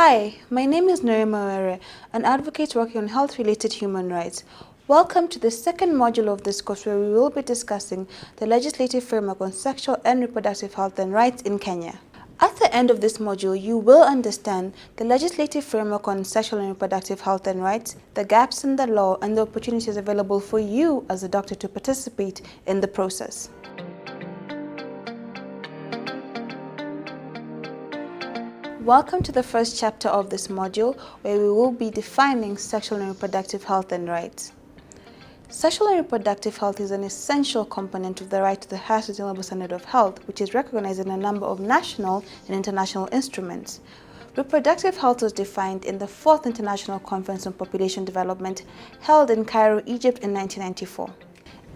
Hi, my name is Norima Were, an advocate working on health-related human rights. Welcome to the second module of this course where we will be discussing the legislative framework on sexual and reproductive health and rights in Kenya. At the end of this module, you will understand the legislative framework on sexual and reproductive health and rights, the gaps in the law, and the opportunities available for you as a doctor to participate in the process. Welcome to the first chapter of this module, where we will be defining sexual and reproductive health and rights. Sexual and reproductive health is an essential component of the right to the highest attainable standard of health, which is recognized in a number of national and international instruments. Reproductive health was defined in the 4th International Conference on Population Development held in Cairo, Egypt in 1994.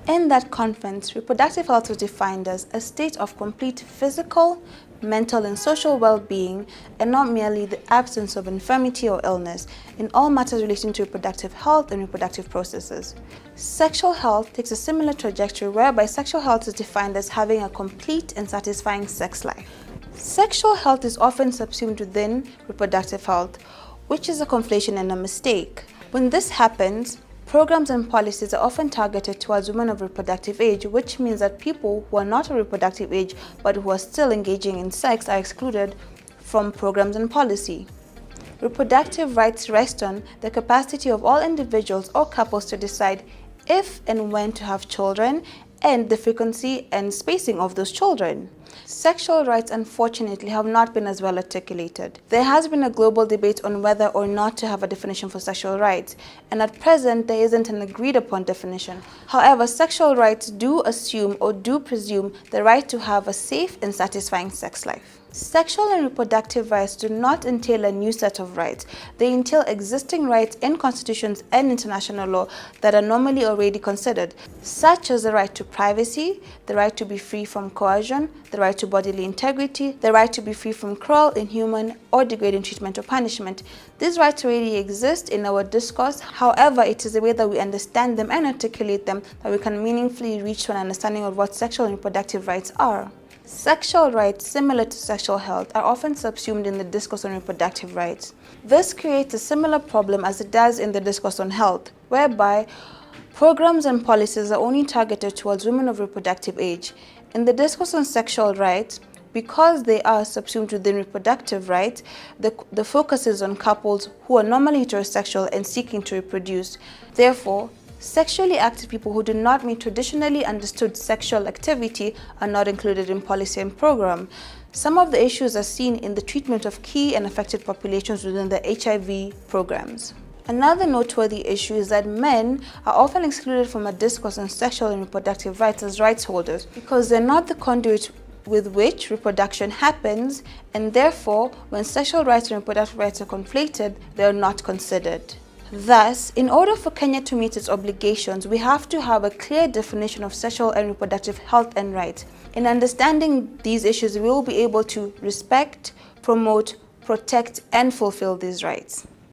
In that conference, reproductive health was defined as a state of complete physical, mental and social well-being, and not merely the absence of infirmity or illness in all matters relating to reproductive health and reproductive processes. Sexual health takes a similar trajectory whereby sexual health is defined as having a complete and satisfying sex life. Sexual health is often subsumed within reproductive health, which is a conflation and a mistake. When this happens, programs and policies are often targeted towards women of reproductive age, which means that people who are not of reproductive age but who are still engaging in sex are excluded from programs and policy. Reproductive rights rest on the capacity of all individuals or couples to decide if and when to have children and the frequency and spacing of those children. Sexual rights, unfortunately, have not been as well articulated. There has been a global debate on whether or not to have a definition for sexual rights, and at present there isn't an agreed upon definition. However, sexual rights do assume or do presume the right to have a safe and satisfying sex life. Sexual and reproductive rights do not entail a new set of rights. They entail existing rights in constitutions and international law that are normally already considered, such as the right to privacy, the right to be free from coercion, the right to bodily integrity, the right to be free from cruel, inhuman, or degrading treatment or punishment. These rights already exist in our discourse. However, it is the way that we understand them and articulate them that we can meaningfully reach to an understanding of what sexual and reproductive rights are. Sexual rights, similar to sexual health, are often subsumed in the discourse on reproductive rights. This creates a similar problem as it does in the discourse on health, whereby programs and policies are only targeted towards women of reproductive age. In the discourse on sexual rights, because they are subsumed within reproductive rights, the focus is on couples who are normally heterosexual and seeking to reproduce. Therefore, sexually active people who do not meet traditionally understood sexual activity are not included in policy and program. Some of the issues are seen in the treatment of key and affected populations within the HIV programs. Another noteworthy issue is that men are often excluded from a discourse on sexual and reproductive rights as rights holders because they're not the conduit with which reproduction happens, and therefore, when sexual rights and reproductive rights are conflated, they are not considered. Thus, in order for Kenya to meet its obligations, we have to have a clear definition of sexual and reproductive health and rights. In understanding these issues, we will be able to respect, promote, protect, and fulfill these rights.